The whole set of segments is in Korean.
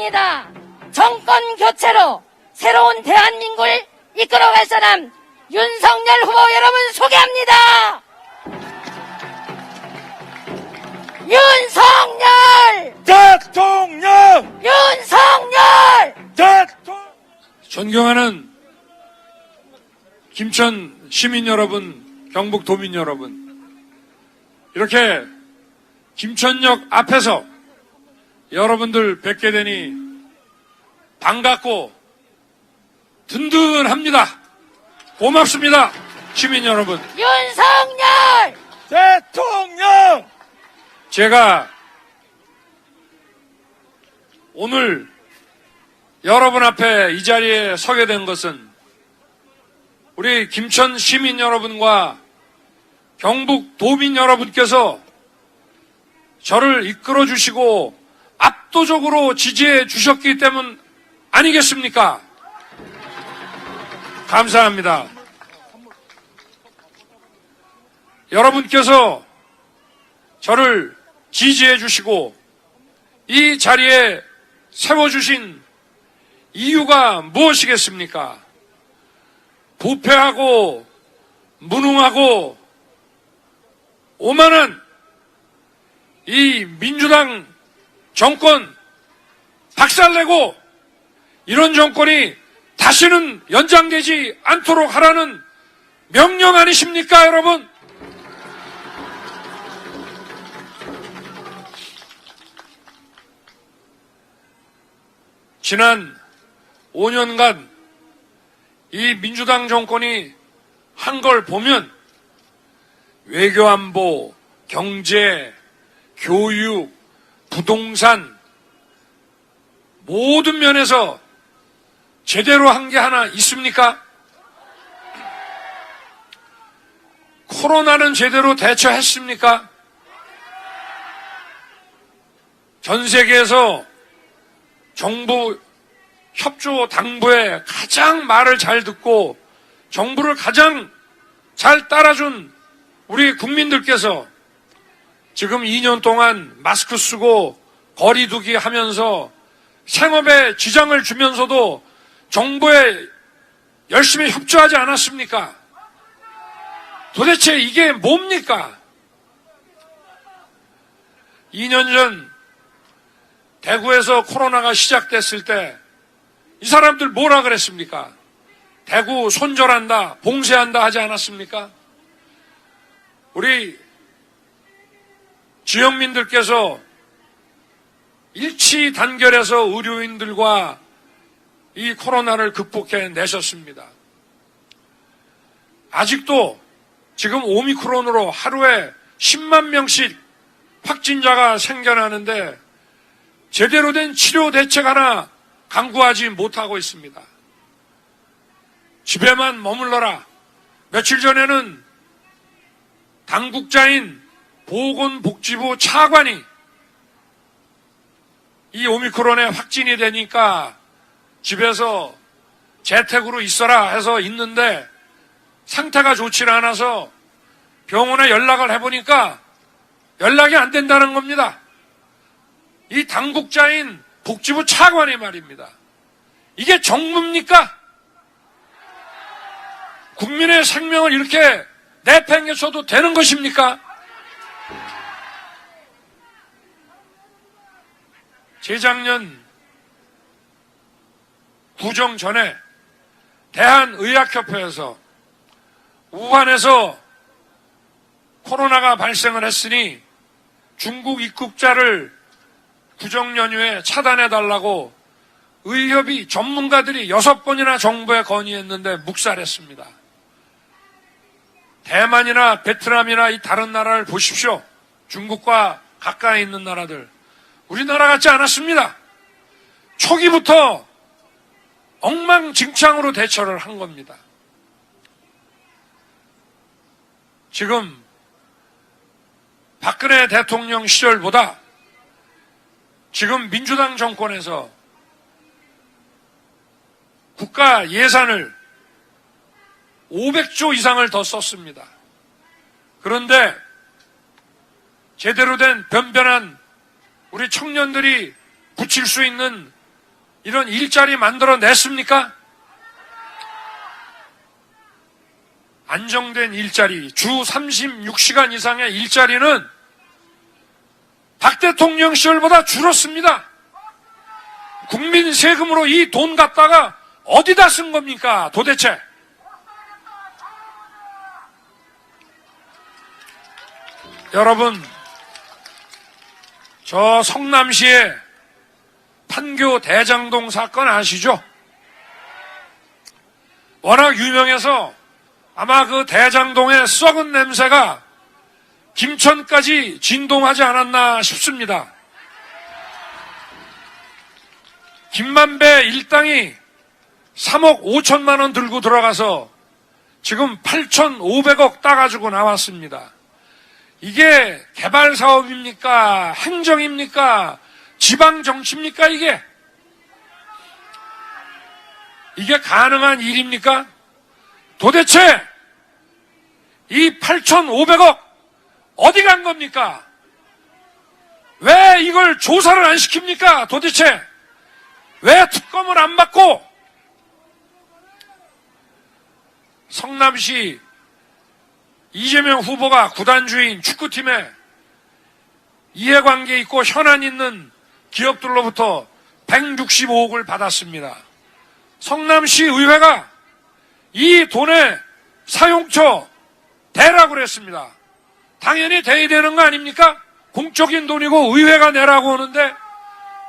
소개합니다. 정권 교체로 새로운 대한민국을 이끌어갈 사람 윤석열 후보 여러분 소개합니다. 윤석열! 대통령! 윤석열! 대통령! 존경하는 김천 시민 여러분, 경북 도민 여러분, 이렇게 김천역 앞에서 여러분들 뵙게 되니 반갑고 든든합니다. 고맙습니다. 시민 여러분. 윤석열! 대통령! 제가 오늘 여러분 앞에 이 자리에 서게 된 것은 우리 김천 시민 여러분과 경북 도민 여러분께서 저를 이끌어 주시고 압도적으로 지지해 주셨기 때문 아니겠습니까? 감사합니다. 여러분께서 저를 지지해 주시고 이 자리에 세워주신 이유가 무엇이겠습니까? 부패하고 무능하고 오만한 이 민주당 정권 박살내고 이런 정권이 다시는 연장되지 않도록 하라는 명령 아니십니까, 여러분? 지난 5년간 이 민주당 정권이 한 걸 보면 외교안보, 경제, 교육, 부동산 모든 면에서 제대로 한 게 하나 있습니까? 코로나는 제대로 대처했습니까? 전 세계에서 정부 협조 당부에 가장 말을 잘 듣고 정부를 가장 잘 따라준 우리 국민들께서 지금 2년 동안 마스크 쓰고 거리 두기 하면서 생업에 지장을 주면서도 정부에 열심히 협조하지 않았습니까? 도대체 이게 뭡니까? 2년 전 대구에서 코로나가 시작됐을 때 이 사람들 뭐라 그랬습니까? 대구 손절한다, 봉쇄한다 하지 않았습니까? 우리 지역민들께서 일치 단결해서 의료인들과 이 코로나를 극복해 내셨습니다. 아직도 지금 오미크론으로 하루에 10만 명씩 확진자가 생겨나는데 제대로 된 치료 대책 하나 강구하지 못하고 있습니다. 집에만 머물러라. 며칠 전에는 당국자인 보건복지부 차관이 이 오미크론에 확진이 되니까 집에서 재택으로 있어라 해서 있는데 상태가 좋지 않아서 병원에 연락을 해보니까 연락이 안 된다는 겁니다. 이 당국자인 복지부 차관이 말입니다. 이게 정부입니까? 국민의 생명을 이렇게 내팽개쳐도 되는 것입니까? 재작년 구정 전에 대한의학협회에서 우한에서 코로나가 발생을 했으니 중국 입국자를 구정 연휴에 차단해달라고 의협이 전문가들이 6번이나 정부에 건의했는데 묵살했습니다. 대만이나 베트남이나 이 다른 나라를 보십시오. 중국과 가까이 있는 나라들. 우리나라 같지 않았습니다. 초기부터 엉망진창으로 대처를 한 겁니다. 지금 박근혜 대통령 시절보다 지금 민주당 정권에서 국가 예산을 500조 이상을 더 썼습니다. 그런데 제대로 된 변변한 우리 청년들이 붙일 수 있는 이런 일자리 만들어냈습니까? 안정된 일자리, 주 36시간 이상의 일자리는 박 대통령 시절보다 줄었습니다. 국민 세금으로 이 돈 갖다가 어디다 쓴 겁니까, 도대체? 여러분, 저 성남시의 판교 대장동 사건 아시죠? 워낙 유명해서 아마 그 대장동의 썩은 냄새가 김천까지 진동하지 않았나 싶습니다. 김만배 일당이 3억 5천만 원 들고 들어가서 지금 8,500억 따가지고 나왔습니다. 이게 개발 사업입니까? 행정입니까? 지방 정치입니까? 이게 가능한 일입니까? 도대체 이 8,500억 어디 간 겁니까? 왜 이걸 조사를 안 시킵니까? 도대체 왜 특검을 안 받고? 성남시 이재명 후보가 구단주인 축구팀에 이해관계 있고 현안 있는 기업들로부터 165억을 받았습니다. 성남시 의회가 이 돈의 사용처 대라고 그랬습니다. 당연히 대야 되는 거 아닙니까? 공적인 돈이고 의회가 내라고 하는데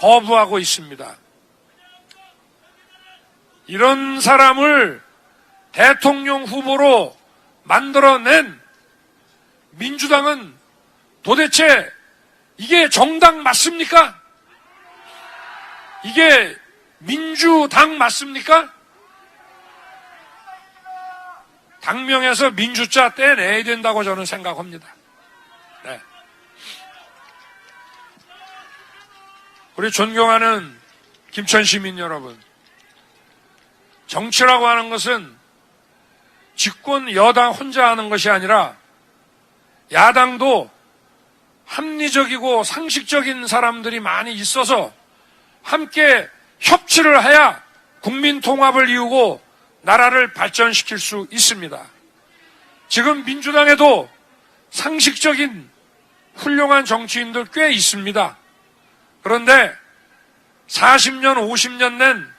거부하고 있습니다. 이런 사람을 대통령 후보로 만들어낸 민주당은 도대체 이게 정당 맞습니까? 이게 민주당 맞습니까? 당명에서 민주자 떼내야 된다고 저는 생각합니다. 네. 우리 존경하는 김천 시민 여러분, 정치라고 하는 것은 집권 여당 혼자 하는 것이 아니라 야당도 합리적이고 상식적인 사람들이 많이 있어서 함께 협치를 해야 국민 통합을 이루고 나라를 발전시킬 수 있습니다. 지금 민주당에도 상식적인 훌륭한 정치인들 꽤 있습니다. 그런데 40년, 50년 낸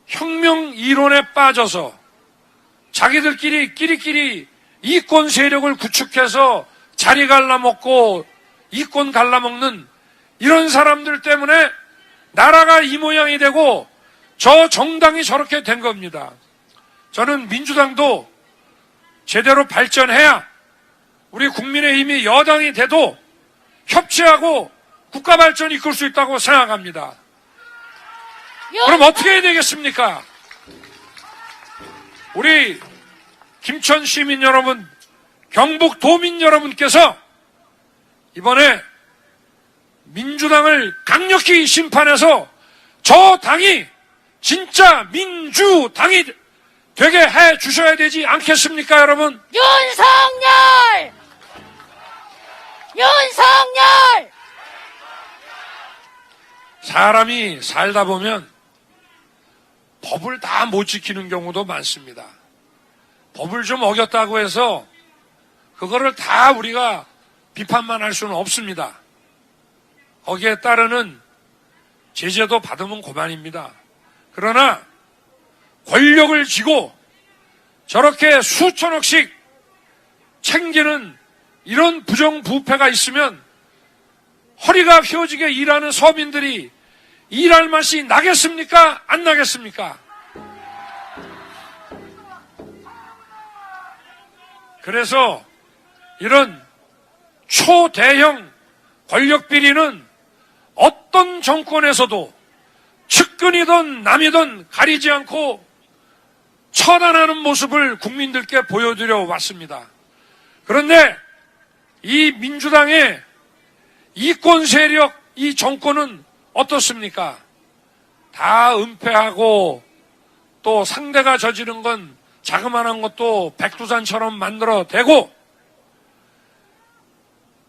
혁명 이론에 빠져서 자기들끼리 끼리끼리 이권 세력을 구축해서 자리 갈라먹고 이권 갈라먹는 이런 사람들 때문에 나라가 이 모양이 되고 저 정당이 저렇게 된 겁니다. 저는 민주당도 제대로 발전해야 우리 국민의힘이 여당이 돼도 협치하고 국가 발전 이끌 수 있다고 생각합니다. 그럼 어떻게 해야 되겠습니까? 우리 김천 시민 여러분, 경북 도민 여러분께서 이번에 민주당을 강력히 심판해서 저 당이 진짜 민주당이 되게 해 주셔야 되지 않겠습니까, 여러분? 윤석열! 윤석열! 사람이 살다 보면 법을 다 못 지키는 경우도 많습니다. 법을 좀 어겼다고 해서 그거를 다 우리가 비판만 할 수는 없습니다. 거기에 따르는 제재도 받으면 그만입니다. 그러나 권력을 쥐고 저렇게 수천억씩 챙기는 이런 부정부패가 있으면 허리가 휘어지게 일하는 서민들이 일할 맛이 나겠습니까? 안 나겠습니까? 그래서 이런 초대형 권력비리는 어떤 정권에서도 측근이든 남이든 가리지 않고 처단하는 모습을 국민들께 보여드려 왔습니다. 그런데 이 민주당의 이권 세력, 이 정권은 어떻습니까? 다 은폐하고 또 상대가 저지른 건 자그마한 것도 백두산처럼 만들어 대고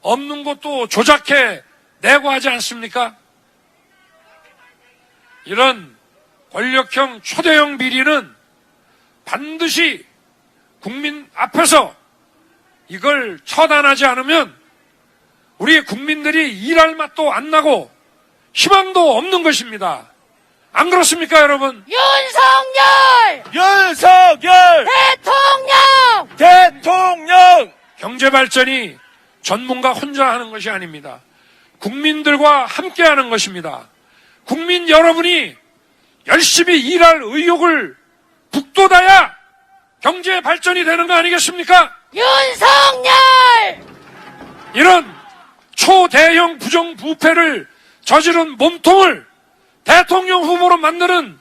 없는 것도 조작해 내고 하지 않습니까? 이런 권력형 초대형 비리는 반드시 국민 앞에서 이걸 처단하지 않으면 우리 국민들이 일할 맛도 안 나고 희망도 없는 것입니다. 안 그렇습니까, 여러분? 윤석열! 윤석열 대통령! 대통령 경제 발전이 전문가 혼자 하는 것이 아닙니다. 국민들과 함께 하는 것입니다. 국민 여러분이 열심히 일할 의욕을 북돋아야 경제 발전이 되는 거 아니겠습니까? 윤석열! 이런 초대형 부정부패를 저지른 몸통을 대통령 후보로 만드는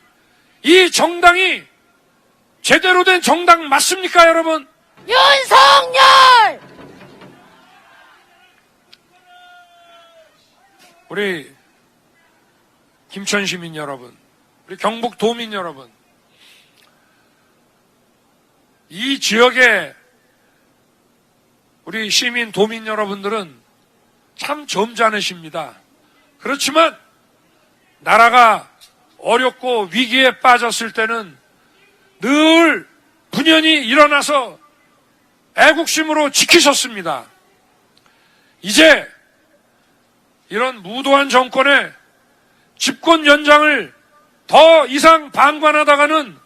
이 정당이 제대로 된 정당 맞습니까, 여러분? 윤석열! 우리 김천 시민 여러분, 우리 경북 도민 여러분, 이 지역의 우리 시민 도민 여러분들은 참 점잖으십니다. 그렇지만 나라가 어렵고 위기에 빠졌을 때는 늘 분연히 일어나서 애국심으로 지키셨습니다. 이제 이런 무도한 정권의 집권 연장을 더 이상 방관하다가는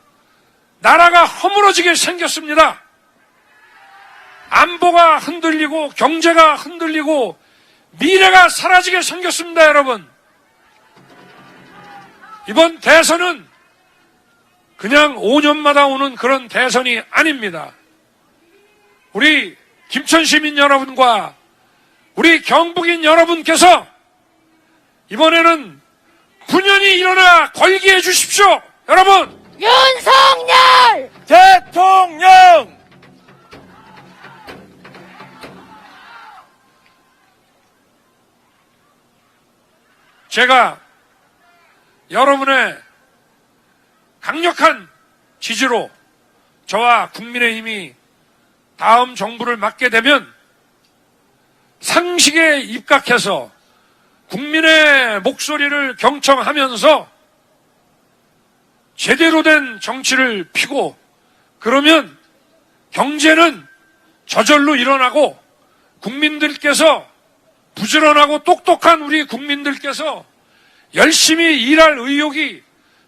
나라가 허물어지게 생겼습니다. 안보가 흔들리고 경제가 흔들리고 미래가 사라지게 생겼습니다, 여러분. 이번 대선은 그냥 5년마다 오는 그런 대선이 아닙니다. 우리 김천 시민 여러분과 우리 경북인 여러분께서 이번에는 분연히 일어나 걸기해 주십시오. 여러분, 윤석열! 대통령 제가 여러분의 강력한 지지로 저와 국민의힘이 다음 정부를 맡게 되면 상식에 입각해서 국민의 목소리를 경청하면서 제대로 된 정치를 피고, 그러면 경제는 저절로 일어나고 국민들께서, 부지런하고 똑똑한 우리 국민들께서 열심히 일할 의욕이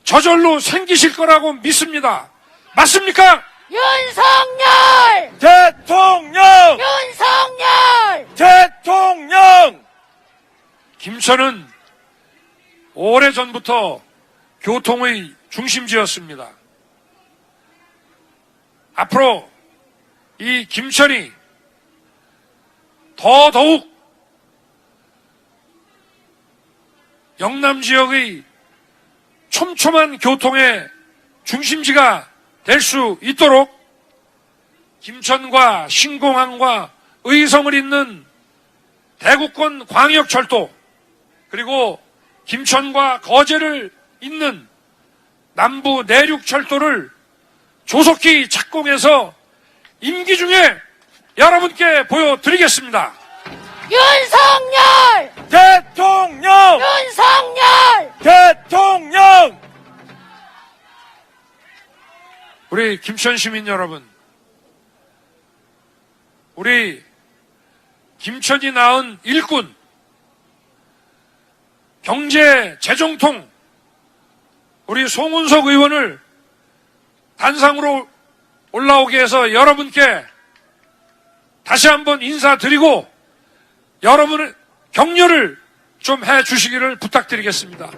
저절로 생기실 거라고 믿습니다. 맞습니까? 윤석열! 대통령 윤석열! 대통령 김천은 오래전부터 교통의 중심지였습니다. 앞으로 이 김천이 더더욱 영남 지역의 촘촘한 교통의 중심지가 될 수 있도록 김천과 신공항과 의성을 잇는 대구권 광역철도, 그리고 김천과 거제를 잇는 남부 내륙철도를 조속히 착공해서 임기 중에 여러분께 보여드리겠습니다. 윤석열! 대통령 윤석열! 대통령 우리 김천 시민 여러분, 우리 김천이 낳은 일꾼, 경제 재정통 우리 송은석 의원을 단상으로 올라오게 해서 여러분께 다시 한번 인사드리고 여러분의 격려를 좀 해주시기를 부탁드리겠습니다.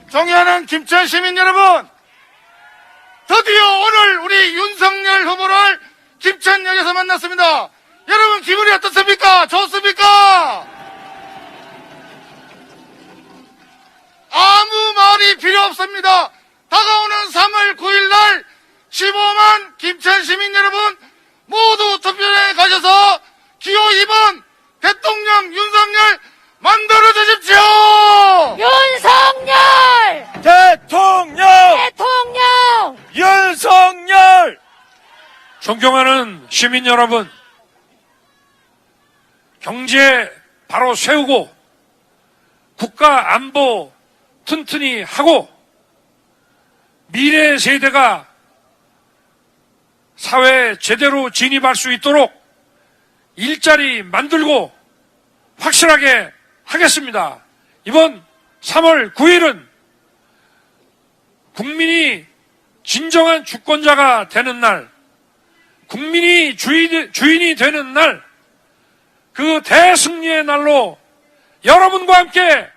존경하는 김천 시민 여러분, 드디어 오늘 우리 윤석열 후보를 김천역에서 만났습니다. 여러분 기분이 어떻습니까? 좋습니까? 아무 말이 필요 없습니다. 다가오는 3월 9일 날 15만 김천 시민 여러분 모두 투표장에 가셔서 기호 2번 대통령 윤석열 만들어 주십시오. 윤석열! 대통령 대통령! 윤석열 존경하는 시민 여러분, 경제 바로 세우고 국가 안보 튼튼히 하고 미래 세대가 사회에 제대로 진입할 수 있도록 일자리 만들고 확실하게 하겠습니다. 이번 3월 9일은 국민이 진정한 주권자가 되는 날, 국민이 주인이 되는 날, 그 대승리의 날로 여러분과 함께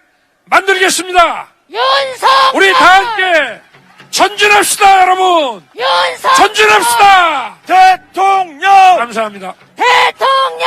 만들겠습니다. 윤석열! 우리 다 함께 전진합시다, 여러분! 윤석열! 전진합시다! 대통령! 감사합니다. 대통령!